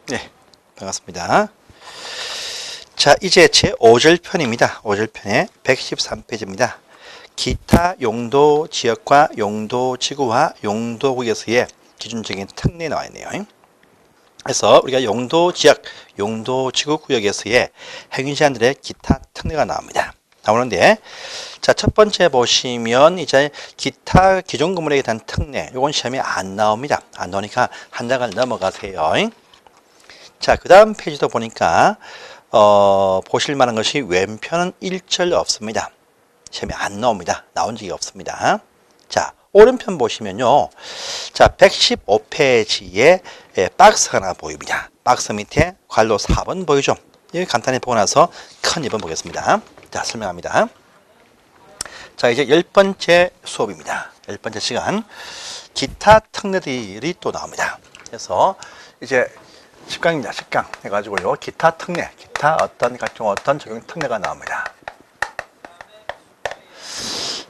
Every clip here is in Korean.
네, 반갑습니다. 자, 이제 제 5절 편입니다. 5절 편의 113페이지입니다. 기타 용도 지역과 용도 지구와 용도국에서의 기준적인 특례 나와 있네요. 그래서 우리가 용도 지역, 용도 지구 구역에서의 행위 제한들의 기타 특례가 나오는데, 자, 첫 번째 보시면 이제 기타 기존 건물에 대한 특례, 이건 시험에 안 나옵니다. 안 나오니까 한 장을 넘어가세요. 자, 그 다음 페이지도 보니까 보실 만한 것이 왼편은 1절 없습니다. 시험에 안 나옵니다. 나온 적이 없습니다. 자, 오른편 보시면요. 자, 115페이지에 박스가 하나 보입니다. 박스 밑에 괄호 4번 보이죠? 여기 간단히 보고 나서 큰 2번 보겠습니다. 자, 설명합니다. 자, 이제 10번째 수업입니다. 10번째 시간. 기타 특례들이 또 나옵니다. 그래서 이제 10강입니다. 10강 해가지고요. 기타 특례, 기타 각종 적용 특례가 나옵니다.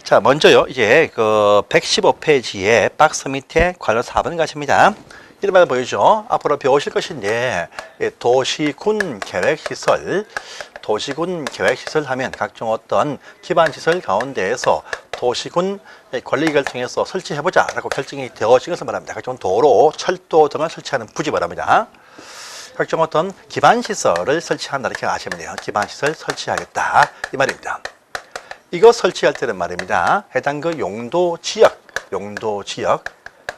자, 먼저요. 이제 그 115페이지에 박스 밑에 괄호 4번 가십니다. 이런 말 보이죠? 앞으로 배우실 것인데, 도시군 계획시설, 도시군 계획시설 하면 각종 기반시설 가운데에서 도시군 권리기관을 통해서 설치해보자 라고 결정이 되어진 것을 말합니다. 각종 도로, 철도 등을 설치하는 부지 말합니다. 각종 기반시설을 설치한다 이렇게 아시면 돼요. 기반시설 설치하겠다 이 말입니다. 이거 설치할 때는 말입니다. 해당 그 용도지역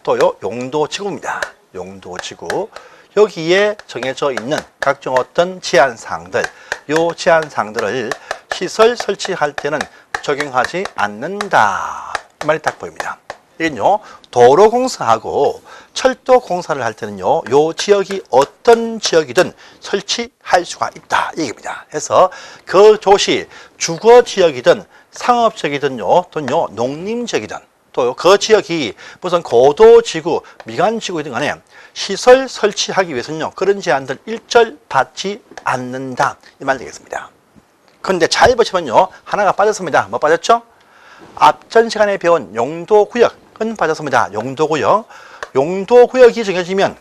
또요 용도지구입니다. 용도지구 여기에 정해져 있는 각종 제한사항들 요 제한사항들을 시설 설치할 때는 적용하지 않는다 이 말이 딱 보입니다. 이건요 도로공사하고 철도공사를 할 때는요 요 지역이 어떤 지역이든 설치할 수가 있다 이 얘기입니다. 그래서 그 도시 주거지역이든 상업지역이든요 또는요 농림지역이든 또 그 지역이 무슨 고도지구 미관지구이든 간에 시설 설치하기 위해서는요 그런 제한들 일절 받지 않는다 이 말 되겠습니다. 그런데 잘 보시면요 하나가 빠졌습니다. 뭐 빠졌죠? 앞전 시간에 배운 용도구역은 빠졌습니다. 용도구역이 정해지면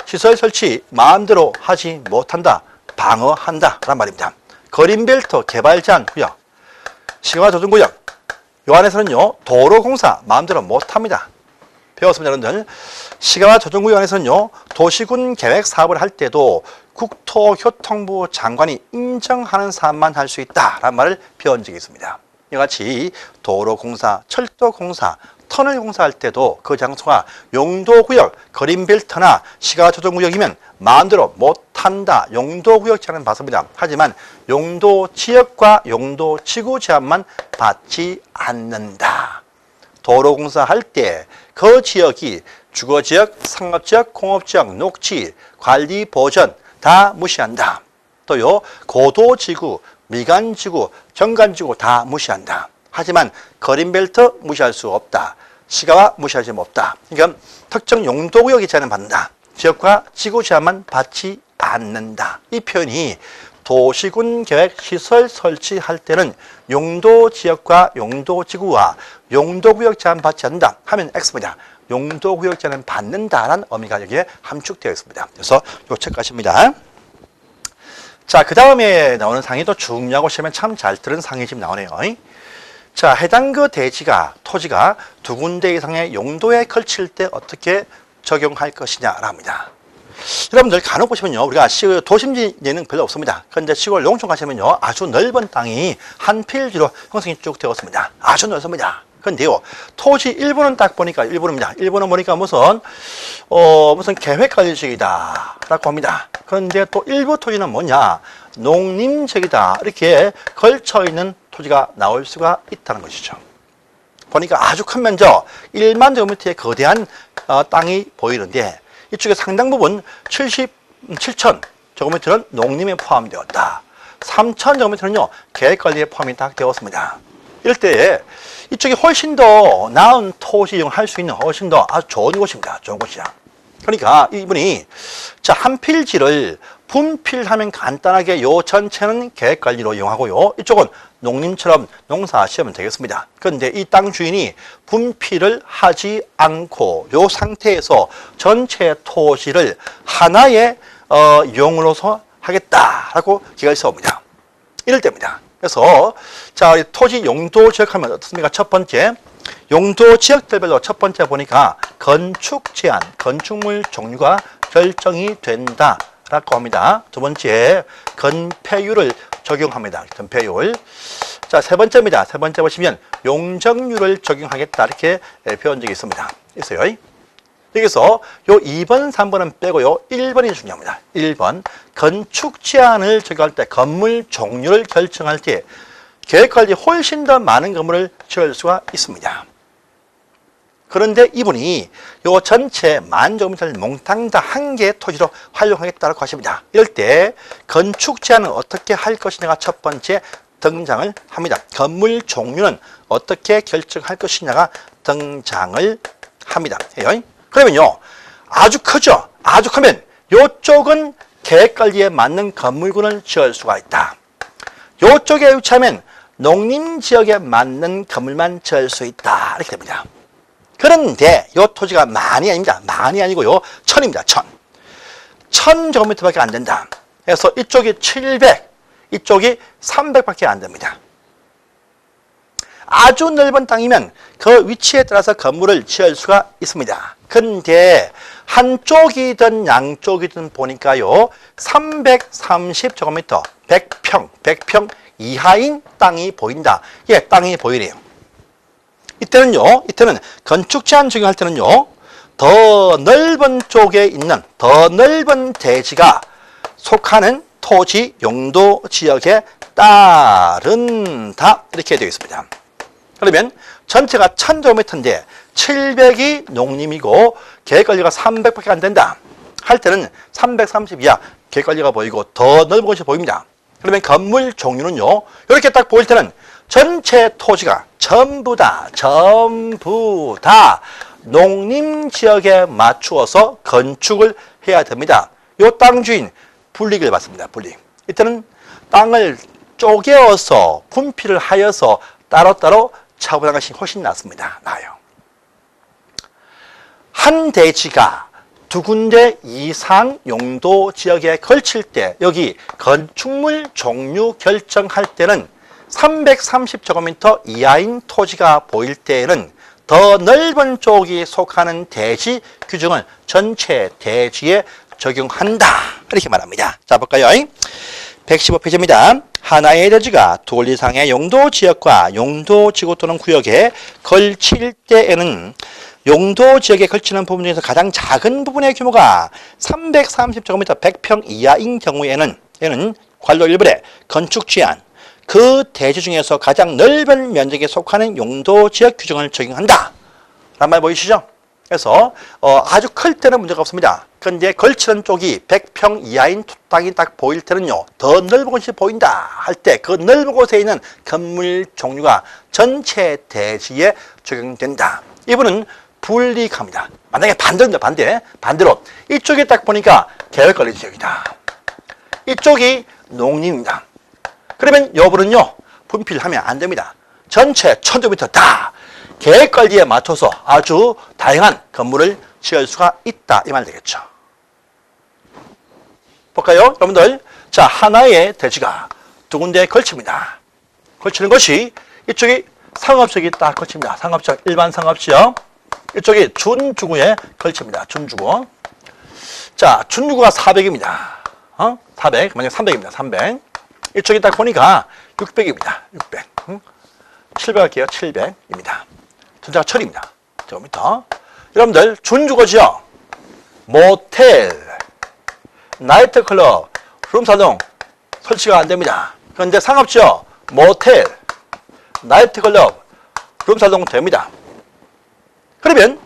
시설 설치 마음대로 하지 못한다. 방어한다 라는 말입니다. 거린벨트 개발 제한 구역, 시가 조정 구역 요 안에서는요 도로공사 마음대로 못합니다. 배웠습니다. 여러분들. 시가와 조정구역 안에서는요 도시군 계획 사업을 할 때도 국토교통부 장관이 인정하는 사업만 할 수 있다라는 말을 배운 적이 있습니다. 이같이 도로공사, 철도공사, 터널공사 할 때도 그 장소가 용도구역, 거린벨트나 시가조정구역이면 마음대로 못한다. 용도구역 제한은 받습니다. 하지만 용도지역과 용도지구 제한만 받지 않는다. 도로공사 할 때 그 지역이 주거지역, 상업지역, 공업지역, 녹지, 관리, 보전 다 무시한다. 또요 고도지구, 미관지구, 정관지구 다 무시한다. 하지만 거린벨트 무시할 수 없다. 시가와 무시할 수 없다. 그러니까 특정 용도구역이 제한을 받는다. 지역과 지구 제한만 받지 않는다. 이 표현이 도시군 계획 시설 설치할 때는 용도지역과 용도지구와 용도구역 제한 받지 않는다 하면 X입니다. 용도구역 제한은 받는다라는 의미가 여기에 함축되어 있습니다. 그래서 요 체크하십니다. 자, 그 다음에 나오는 상이 또 중요하고 시험에 참 잘 들은 상이 지금 나오네요. 자, 해당 그 토지가 두 군데 이상의 용도에 걸칠 때 어떻게 적용할 것이냐라 합니다. 여러분들 간혹 보시면요, 우리가 도심지에는 별로 없습니다. 그런데 시골 농촌 가시면요, 아주 넓은 땅이 한 필지로 형성이 쭉 되었습니다. 아주 넓습니다. 그런데요, 토지 일부는 딱 보니까 일부입니다. 일부는 보니까 무슨 계획관리지역이다라고 합니다. 그런데 또 일부 토지는 뭐냐, 농림지역이다 이렇게 걸쳐 있는 토지가 나올 수가 있다는 것이죠. 보니까 아주 큰 면적 1만 제곱미터의 거대한 땅이 보이는데 이쪽에 상당 부분 77,000 제곱미터는 농림에 포함되었다. 3,000 제곱미터는요 계획관리에 포함이 딱 되었습니다. 이럴 때 이쪽이 훨씬 더 나은 토지 이용할 수 있는 훨씬 더 아주 좋은 곳입니다. 좋은 곳이야. 그러니까 이분이 자, 한 필지를 분필하면 간단하게 요 전체는 계획관리로 이용하고요. 이쪽은 농림처럼 농사하시면 되겠습니다. 그런데 이 땅 주인이 분필을 하지 않고 요 상태에서 전체 토지를 하나의 용으로서 하겠다라고 계획을 세웁니다. 이럴 때입니다. 그래서 자, 토지 용도 지역하면 어떻습니까? 첫 번째 용도 지역들별로 첫 번째 보니까 건축 제한, 건축물 종류가 결정이 된다라고 합니다. 두 번째 건폐율을 적용합니다. 건폐율. 자, 세 번째입니다. 세 번째 보시면 용적률을 적용하겠다 이렇게 표현 적이 있습니다. 있어요. 여기서 요 2번, 3번은 빼고요. 1번이 중요합니다. 1번 건축 제한을 적용할 때 건물 종류를 결정할 때 계획관리 훨씬 더 많은 건물을 지을 수가 있습니다. 그런데 이분이 요 전체 10,000제곱미터를 몽땅 다 한 개의 토지로 활용하겠다고 하십니다. 이럴 때 건축 제한은 어떻게 할 것이냐가 첫 번째 등장을 합니다. 건물 종류는 어떻게 결정할 것이냐가 등장을 합니다. 그러면요, 아주 크죠? 아주 크면 요쪽은 계획관리에 맞는 건물군을 지을 수가 있다. 요쪽에 위치하면 농림지역에 맞는 건물만 지을 수 있다. 이렇게 됩니다. 그런데 요 토지가 많이 아닙니다. 많이 아니고요. 1000입니다. 1000. 1000제곱미터밖에 안 된다. 그래서 이쪽이 700, 이쪽이 300밖에 안 됩니다. 아주 넓은 땅이면 그 위치에 따라서 건물을 지을 수가 있습니다. 근데 한쪽이든 양쪽이든 보니까요, 330제곱미터, 100평 이하인 땅이 보인다. 예, 땅이 보이네요. 이때는 건축 제한 적용할 때는요, 더 넓은 쪽에 있는 더 넓은 대지가 속하는 토지 용도 지역에 따른다. 이렇게 되어 있습니다. 그러면 전체가 1000제곱미터인데 700이 농림이고 계획관리가 300밖에 안 된다 할 때는 330 이하 계획관리가 보이고 더 넓은 곳이 보입니다. 그러면 건물 종류는요, 이렇게 딱 보일 때는 전체 토지가 전부 다 농림지역에 맞추어서 건축을 해야 됩니다. 이 땅 주인 분리를 받습니다. 분리. 이때는 땅을 쪼개어서 분필을 하여서 따로따로 차분한 것이 훨씬 낫습니다. 나아요. 한 대지가 두 군데 이상 용도 지역에 걸칠 때 여기 건축물 종류 결정할 때는 330제곱미터 이하인 토지가 보일 때에는 더 넓은 쪽이 속하는 대지 규정을 전체 대지에 적용한다. 이렇게 말합니다. 자, 볼까요? 115페이지입니다. 하나의 대지가 둘 이상의 용도 지역과 용도 지구 또는 구역에 걸칠 때에는 용도 지역에 걸치는 부분 중에서 가장 작은 부분의 규모가 330제곱미터 100평 이하인 경우에는 관로 1번에 건축 제한, 그 대지 중에서 가장 넓은 면적에 속하는 용도 지역 규정을 적용한다. 라는 말 보이시죠? 그래서 아주 클 때는 문제가 없습니다. 그런데 걸치는 쪽이 100평 이하인 땅이 딱 보일 때는요, 더 넓은 곳이 보인다 할 때 그 넓은 곳에 있는 건물 종류가 전체 대지에 적용된다. 이분은 불리합니다. 만약에 반대입니다. 반대로 이쪽에 딱 보니까 계획관리 지역이다. 이쪽이 농림입니다. 그러면 여부는요, 분필하면 안 됩니다. 전체 1000제곱미터 다 계획관리에 맞춰서 아주 다양한 건물을 지을 수가 있다. 이 말 되겠죠. 볼까요? 여러분들, 자, 하나의 대지가 두 군데에 걸칩니다. 걸치는 것이 이쪽이 상업지역이 딱 걸칩니다. 상업지역, 일반 상업지역. 이쪽이 준주구에 걸칩니다. 준주구. 자, 준주구가 400입니다. 400. 만약 300입니다. 300. 이쪽이 딱 보니까 600입니다. 600. 700 할게요. 700입니다. 전체가 1000입니다. 제곱미터. 여러분들, 준주거지요. 모텔, 나이트클럽, 룸사동 설치가 안 됩니다. 그런데 상업지역, 모텔, 나이트클럽, 룸사동 됩니다. 그러면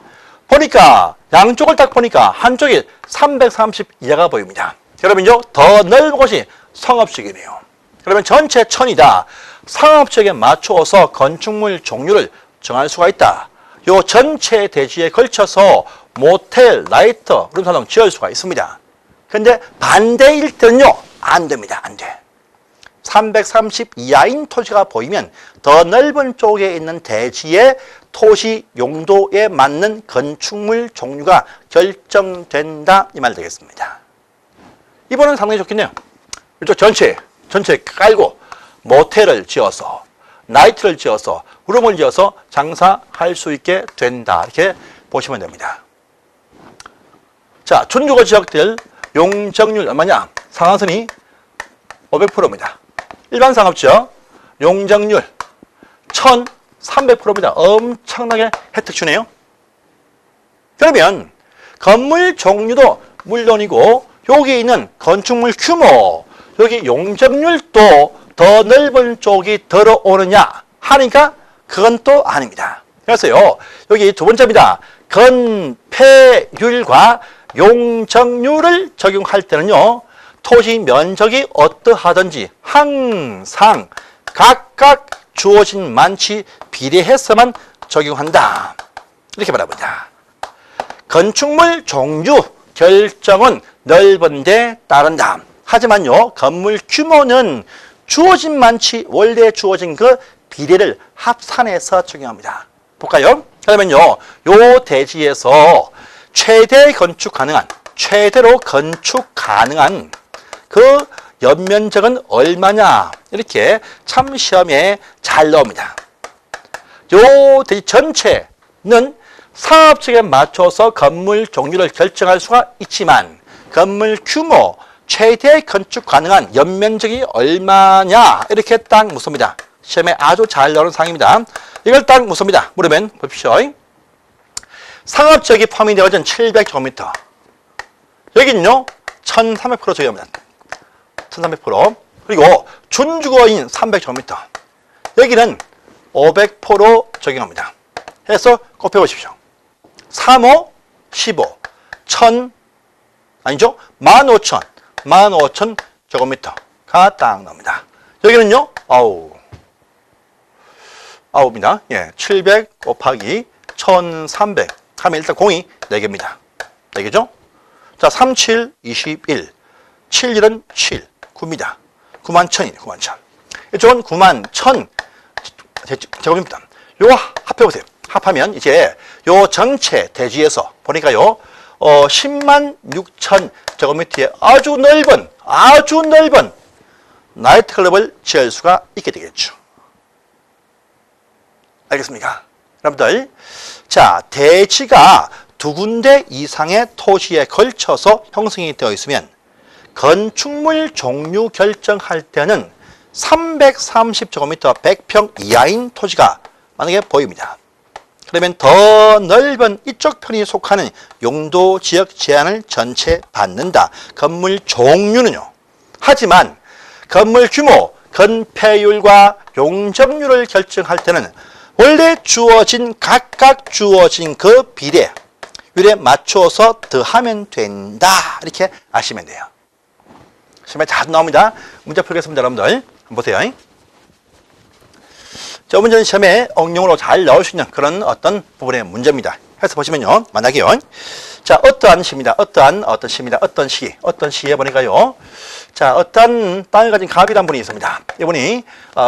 보니까 양쪽을 딱 보니까 한쪽이 330 이하가 보입니다. 그러면요, 더 넓은 곳이 상업지역이네요. 그러면 전체 1000이다. 상업지역에 맞추어서 건축물 종류를 정할 수가 있다. 요 전체 대지에 걸쳐서 모텔, 나이트, 룸사동 지을 수가 있습니다. 근데 반대일 때는요, 안 됩니다. 안 돼. 330 이하인 토지가 보이면 더 넓은 쪽에 있는 대지의 토지 용도에 맞는 건축물 종류가 결정된다. 이 말 되겠습니다. 이번엔 상당히 좋겠네요. 이쪽 전체 깔고 모텔을 지어서 나이트를 지어서 룸을 지어서 장사할 수 있게 된다. 이렇게 보시면 됩니다. 자, 준주거 지역들 용적률 얼마냐? 상한선이 500%입니다. 일반 상업지역 용적률 1300%입니다. 엄청나게 혜택 주네요. 그러면 건물 종류도 물론이고 여기 있는 건축물 규모, 여기 용적률도 더 넓은 쪽이 들어오느냐 하니까 그건 또 아닙니다. 그래서요, 여기 두 번째입니다. 건폐율과 용적률을 적용할 때는요, 토지 면적이 어떠하든지 항상 각각 주어진 만치 비례해서만 적용한다. 이렇게 말합니다. 건축물 종류 결정은 넓은 데 따른다. 하지만요, 건물 규모는 주어진 만치 원래 주어진 그 비례를 합산해서 적용합니다. 볼까요? 그러면요, 요 대지에서 최대로 건축 가능한 그 연면적은 얼마냐? 이렇게 참 시험에 잘 나옵니다. 요 대지 전체는 사업적에 맞춰서 건물 종류를 결정할 수가 있지만 건물 규모, 최대 건축 가능한 연면적이 얼마냐? 이렇게 딱 묻습니다. 시험에 아주 잘 나오는 사항입니다. 이걸 딱 묻습니다. 물으면 보십시오. 상업지역이 포함이 되어진 700제곱미터. 여기는요, 1300% 적용합니다. 1300%. 그리고 준주거인 300제곱미터. 여기는 500% 적용합니다. 해서 곱해보십시오. 3호, 15, 1000, 아니죠? 15,000 제곱미터가 딱 나옵니다. 여기는요, 아우입니다. 예, 700 곱하기 1300 하면 일단 공이 4개입니다. 4개죠? 자, 3, 7, 21. 7, 1은 7. 9입니다. 91,000이네요. 91,000. 이쪽은 91,000 제곱미터. 요거 합해보세요. 합하면 이제 요 전체 대지에서 보니까요, 106,000 제곱미터의 아주 넓은 나이트클럽을 지을 수가 있게 되겠죠. 알겠습니까? 여러분들, 자, 대지가 2군데 이상의 토지에 걸쳐서 형성이 되어 있으면 건축물 종류 결정할 때는 330제곱미터 100평 이하인 토지가 만약에 보입니다. 그러면 더 넓은 이쪽 편이 속하는 용도 지역 제한을 전체 받는다. 건물 종류는요. 하지만 건물 규모, 건폐율과 용적률을 결정할 때는 원래 각각 주어진 그 비례율에 맞추어서 더하면 된다. 이렇게 아시면 돼요. 시험에 잘 나옵니다. 문제 풀겠습니다, 여러분들. 한번 보세요. 저 문제는 시험에 응용으로 잘 나올 수 있는 그런 어떤 부분의 문제입니다. 해서 보시면요, 만약에요. 자, 어떤 시입니다. 어떤 시에 보니까요. 자, 어떤 땅을 가진 갑이라는 분이 있습니다. 이분이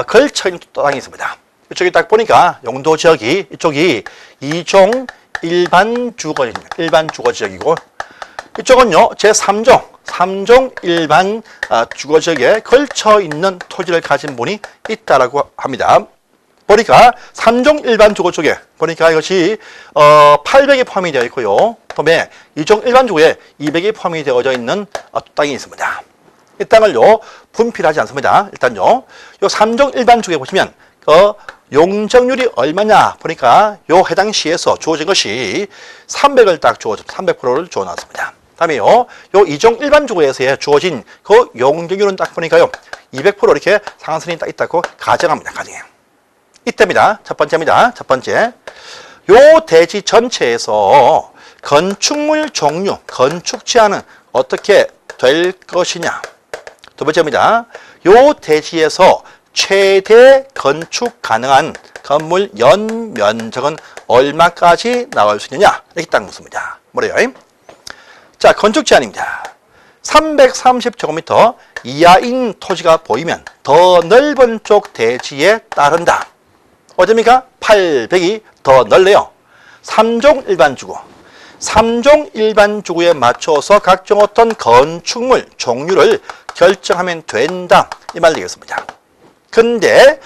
걸쳐있는 땅이 있습니다. 이쪽에 딱 보니까 용도 지역이 이쪽이 2종 일반 주거 지역이고 이쪽은요, 제3종 일반 주거 지역에 걸쳐 있는 토지를 가진 분이 있다라고 합니다. 보니까 3종 일반 주거 쪽에 보니까 이것이 800이 포함이 되어 있고요. 그다음에 2종 일반 주거에 200이 포함이 되어져 있는 땅이 있습니다. 이 땅을요, 분필하지 않습니다. 일단요, 요 3종 일반 주거에 보시면 용적률이 얼마냐 보니까 요 해당 시에서 주어진 것이 300을 딱 300%를 주어놨습니다. 다음에요, 요 2종 일반 주거에서 주어진 그 용적률은 딱 보니까요, 200% 이렇게 상한선이 딱 있다고 가정합니다. 가정해요. 이때입니다. 첫 번째입니다. 첫 번째. 요 대지 전체에서 건축물 종류, 건축 제한은 어떻게 될 것이냐. 두 번째입니다. 요 대지에서 최대 건축 가능한 건물 연면적은 얼마까지 나올 수 있느냐. 이렇게 딱 묻습니다. 뭐래요? 자, 건축 제한입니다. 330제곱미터 이하인 토지가 보이면 더 넓은 쪽 대지에 따른다. 어딥니까? 800이 더 넓네요. 3종 일반 주거. 3종 일반주구에 맞춰서 각종 어떤 건축물 종류를 결정하면 된다. 이 말 되겠습니다. 근데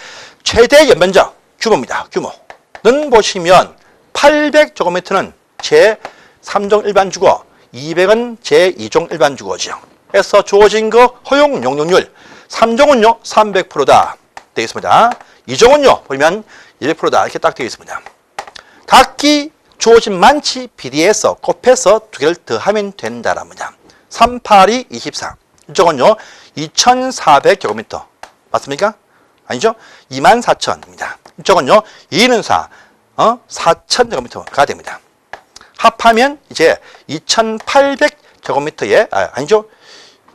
최대 연면적 규모입니다. 규모는 보시면 800제곱미터는 제3종 일반주거, 200은 제2종 일반주거죠. 그래서 주어진 그 허용 용적률 3종은요 300%다 되겠습니다. 2종은요 보면 200%다 이렇게 딱 되어 있습니다. 각기 주어진 만치 비례해서 곱해서 두 개를 더하면 된다랍니다. 3, 8이 24. 이쪽은요 2400제곱미터 맞습니까? 아니죠? 24,000입니다. 이쪽은요 2는 4, 4,000제곱미터가 됩니다. 합하면 이제 2,800제곱미터에 아니죠?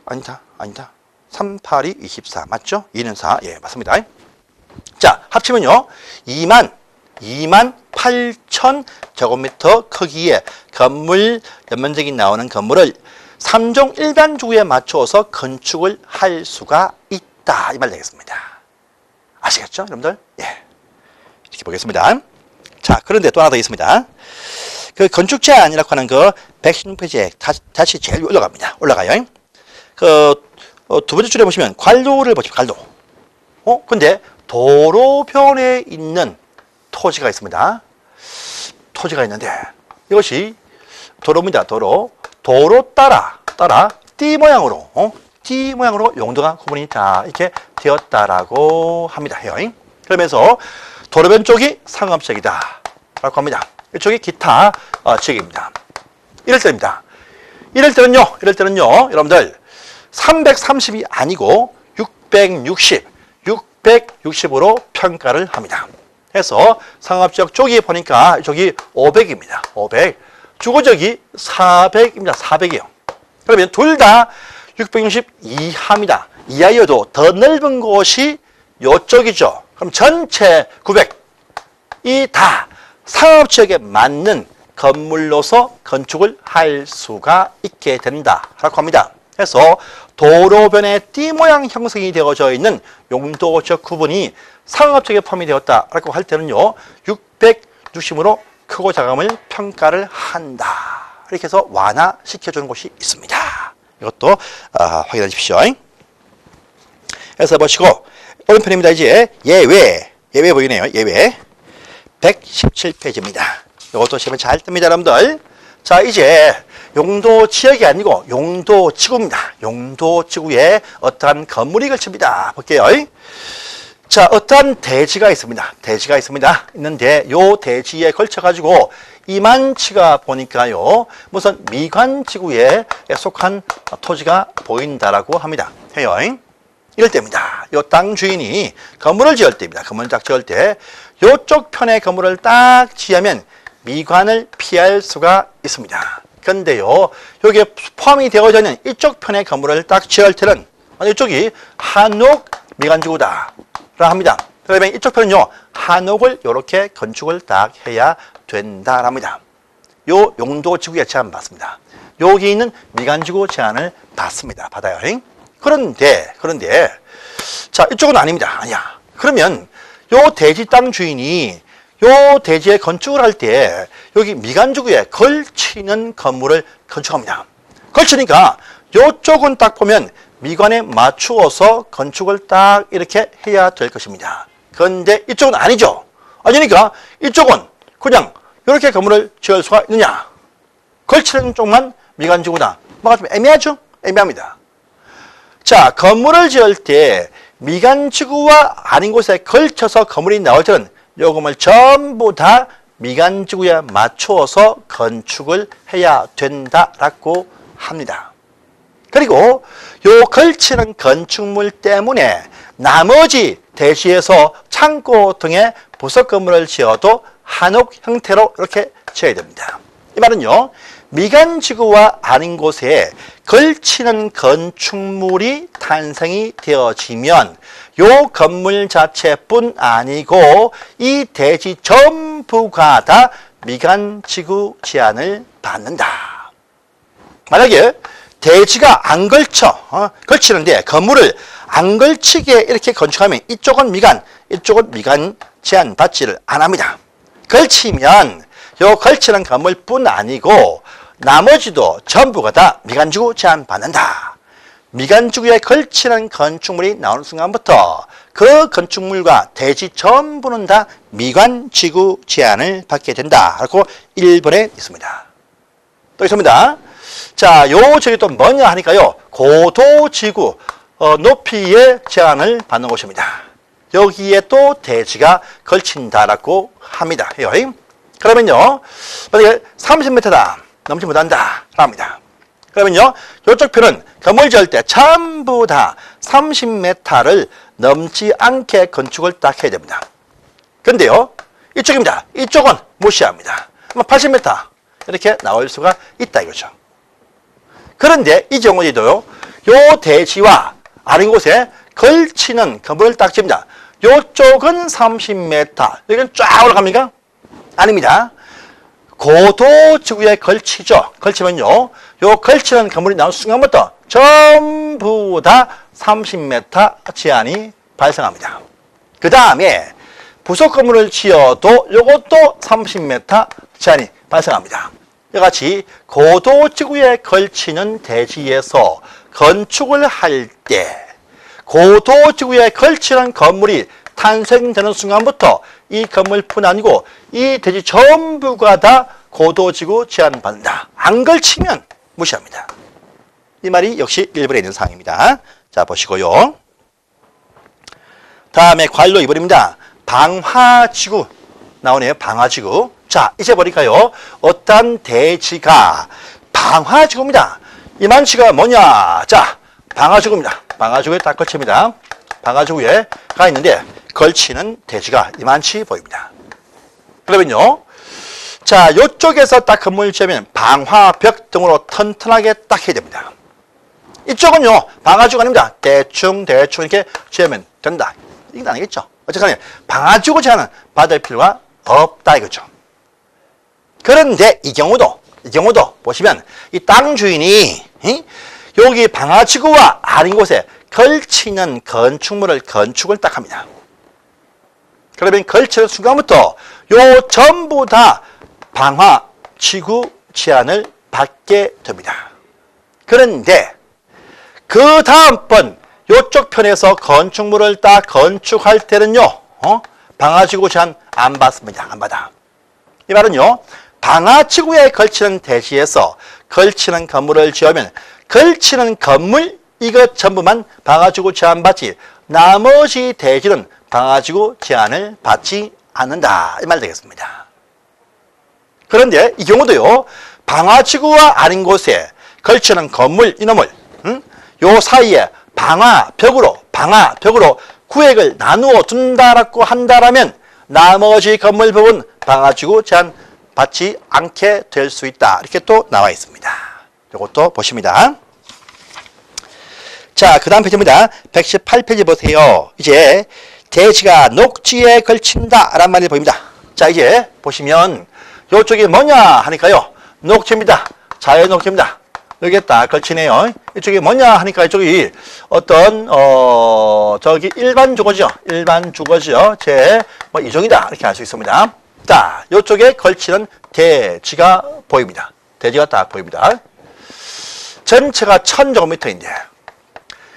아니다. 3, 8이 24 맞죠? 2는 4. 예, 맞습니다. 자, 합치면요 28,000제곱미터 크기의 건물 연면적이 나오는 건물을 3종 일반주구에 맞춰서 건축을 할 수가 있다. 이 말 되겠습니다. 아시겠죠, 여러분들? 예. 이렇게 보겠습니다. 자, 그런데 또 하나 더 있습니다. 그 건축 제한이라고 하는 그 116페이지에 다시 제일 올라갑니다. 올라가요. 두 번째 줄에 보시면 관로를 보시면 관로. 근데 도로변에 있는 토지가 있습니다. 토지가 있는데 이것이 도로입니다. 도로 따라 T 모양으로 용도가 구분이 다 이렇게 되었다라고 합니다. 그러면서 도로변 쪽이 상업적이다 라고 합니다. 이쪽이 기타 지역입니다. 이럴 때는요 여러분들 330이 아니고 660으로 평가를 합니다. 해서 상업지역 쪽이 보니까 저기 500입니다. 500. 주거지역이 400입니다. 400이요. 그러면 둘 다 660 이하입니다. 이하여도 더 넓은 곳이 이쪽이죠. 그럼 전체 900이 다 상업지역에 맞는 건물로서 건축을 할 수가 있게 된다라고 합니다. 그래서 도로변에 T 모양 형성이 되어져 있는 용도적 구분이 상업지역에 포함이 되었다라고 할 때는요 660으로 크고 작음을 평가를 한다. 이렇게 해서 완화시켜주는 곳이 있습니다. 이것도 확인하십시오. 그래서 보시고 오른편입니다. 이제 예외 보이네요. 예외 117페이지입니다. 이것도 시험에 잘 뜹니다, 여러분들. 자, 이제 용도 지역이 아니고 용도 지구입니다. 용도 지구에 어떠한 건물이 걸칩니다. 볼게요. 자, 어떠한 대지가 있습니다. 있는데 요 대지에 걸쳐가지고 이만치가 보니까요 무슨 미관지구에 속한 토지가 보인다라고 합니다. 해요. 이럴 때입니다. 요 땅 주인이 건물을 지을 때입니다. 건물을 딱 지을 때 요쪽 편에 건물을 딱 지으면 미관을 피할 수가 있습니다. 그런데요 여기에 포함이 되어져 있는 이쪽 편의 건물을 딱 지을 때는 이쪽이 한옥 미관지구다 라 합니다. 그러면 이쪽 편은요 한옥을 이렇게 건축을 딱 해야 된다랍니다. 요 용도 지구에 제한 받습니다. 여기 있는 미관지구 제한을 받아요. 그런데 자 이쪽은 아닙니다. 아니야. 그러면 요 대지 땅 주인이 요 대지에 건축을 할 때 여기 미관지구에 걸치는 건물을 건축합니다. 걸치니까 요쪽은 딱 보면 미관에 맞추어서 건축을 딱 이렇게 해야 될 것입니다. 그런데 이쪽은 아니죠. 아니니까 이쪽은 그냥 이렇게 건물을 지을 수가 있느냐. 걸치는 쪽만 미관지구다. 뭐가 좀 애매하죠? 애매합니다. 자, 건물을 지을 때 미관지구와 아닌 곳에 걸쳐서 건물이 나올 때는 요금을 전부 다 미관지구에 맞추어서 건축을 해야 된다라고 합니다. 그리고 요 걸치는 건축물 때문에 나머지 대지에서 창고 등의 부속 건물을 지어도 한옥 형태로 이렇게 지어야 됩니다. 이 말은요, 미관지구와 아닌 곳에 걸치는 건축물이 탄생이 되어지면 요 건물 자체뿐 아니고 이 대지 전부가 다 미관지구 제한을 받는다. 만약에 대지가 안 걸치는데 건물을 안 걸치게 이렇게 건축하면 이쪽은 미관 제한 받지를 안 합니다. 걸치면 요 걸치는 건물뿐 아니고 나머지도 전부가 다 미관지구 제한받는다. 미관지구에 걸치는 건축물이 나오는 순간부터 그 건축물과 대지 전부는 다 미관지구 제한을 받게 된다. 라고 1번에 있습니다. 또 있습니다. 자, 요 저기 또 뭐냐 하니까요. 고도지구 높이의 제한을 받는 곳입니다. 여기에 또 대지가 걸친다라고 합니다. 그러면요. 만약에 30m다. 넘지 못한다. 합니다. 그러면요. 이쪽 편은 건물 지을 때 전부 다 30m를 넘지 않게 건축을 딱 해야 됩니다. 근데요. 이쪽입니다. 이쪽은 무시합니다. 80m 이렇게 나올 수가 있다 이거죠. 그런데 이 경우에도요. 요 대지와 아닌 곳에 걸치는 건물을 딱 집니다. 요쪽은 30m. 여기는 쫙 올라갑니까? 아닙니다. 고도지구에 걸치죠. 걸치면요. 요 걸치는 건물이 나온 순간부터 전부 다 30m 제한이 발생합니다. 그 다음에 부속 건물을 지어도 요것도 30m 제한이 발생합니다. 이같이 고도지구에 걸치는 대지에서 건축을 할 때 고도지구에 걸치는 건물이 탄생되는 순간부터 이 건물뿐 아니고 이 대지 전부가 다 고도지구 제한받는다. 안 걸치면 무시합니다. 이 말이 역시 1번에 있는 사항입니다. 자, 보시고요. 다음에 관로 2번입니다. 방화지구 나오네요. 방화지구. 자, 이제 보니까요. 어떤 대지가 방화지구입니다. 이만치가 뭐냐? 자, 방화지구입니다. 방화지구에 딱 걸칩니다. 방화지구에 가 있는데 걸치는 대지가 이만치 보입니다. 그러면요. 자, 요쪽에서 딱 건물 지으면 방화벽 등으로 튼튼하게 딱 해야 됩니다. 이쪽은요. 방화지구가 아닙니다. 대충 이렇게 지으면 된다. 이건 아니겠죠. 어쨌든 방화지구 제한은 받을 필요가 없다 이거죠. 그런데 이 경우도 보시면 이 땅 주인이 여기 방화지구와 아닌 곳에 걸치는 건축을 딱 합니다. 그러면 걸치는 순간부터 요 전부 다 방화지구 제한을 받게 됩니다. 그런데 그 다음번 요쪽 편에서 건축물을 딱 건축할 때는요. 방화지구 제한 안 받습니다. 안 받아. 이 말은요. 방화지구에 걸치는 대지에서 걸치는 건물을 지으면 걸치는 건물 이것 전부만 방화지구 제한 받지 나머지 대지는 방화지구 제한을 받지 않는다. 이 말 되겠습니다. 그런데 이 경우도요. 방화지구와 아닌 곳에 걸치는 건물 이놈을 요 사이에 방화벽으로 구획을 나누어 둔다라고 한다라면 나머지 건물 부분 방화지구 제한 받지 않게 될 수 있다. 이렇게 또 나와 있습니다. 이것도 보십니다. 자, 그 다음 페이지입니다. 118페이지 보세요. 이제 대지가 녹지에 걸친다 라는 말이 보입니다. 자, 이제 보시면 이쪽이 뭐냐 하니까요. 녹지입니다. 자연 녹지입니다. 여기에 딱 걸치네요. 이쪽이 뭐냐 하니까 이쪽이 어떤 저기 일반 주거지요. 일반 주거지요. 제 뭐 이종이다 이렇게 알 수 있습니다. 자, 이쪽에 걸치는 대지가 보입니다. 대지가 딱 보입니다. 전체가 1000제곱미터인데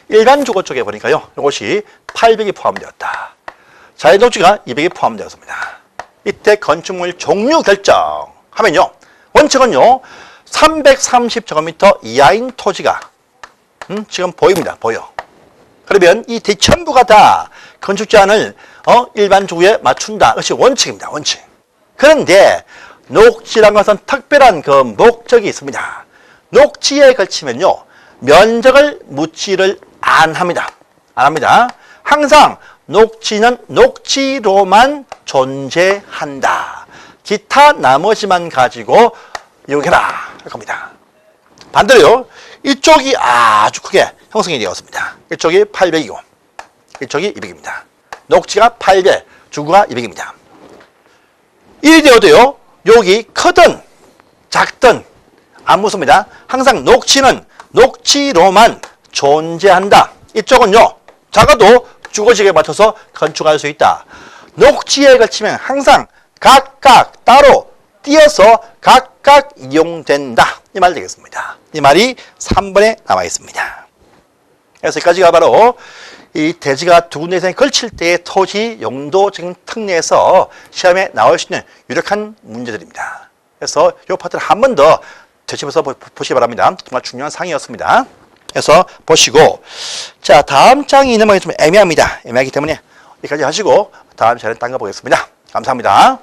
일반 주거 쪽에 보니까요. 이것이 800이 포함되었다. 자연 녹지가 200이 포함되었습니다. 이때 건축물 종류 결정하면요. 원칙은요. 330제곱미터 이하인 토지가 지금 보입니다. 보여. 그러면 이 대전부가 다 건축 제한을 일반 주거에 맞춘다. 그것이 원칙입니다. 원칙. 그런데 녹지라는 것은 특별한 그 목적이 있습니다. 녹지에 걸치면요. 면적을 묻지를 안 합니다. 안 합니다. 항상 녹지는 녹지로만 존재한다. 기타 나머지만 가지고 이용해라 할 겁니다. 반대로요. 이쪽이 아주 크게 형성이 되었습니다. 이쪽이 800이고 이쪽이 200입니다. 녹지가 800, 주거가 200입니다. 이리 되어도요. 여기 크든 작든 안 묻습니다. 항상 녹지는 녹지로만 존재한다. 이쪽은요. 작아도 주거지에 맞춰서 건축할 수 있다. 녹지에 걸치면 항상 각각 따로 띄어서 각각 이용된다. 이 말 되겠습니다. 이 말이 3번에 나와 있습니다. 그래서 여기까지가 바로 이 대지가 두 군데 이상에 걸칠 때의 토지 용도적인 특례에서 시험에 나올 수 있는 유력한 문제들입니다. 그래서 이 파트를 한 번 더 되짚어서 보시기 바랍니다. 정말 중요한 사항이었습니다. 그래서 보시고, 자, 다음 장이 있는 말이 좀 애매합니다. 애매하기 때문에 여기까지 하시고 다음 시간에 딴 거 보겠습니다. 감사합니다.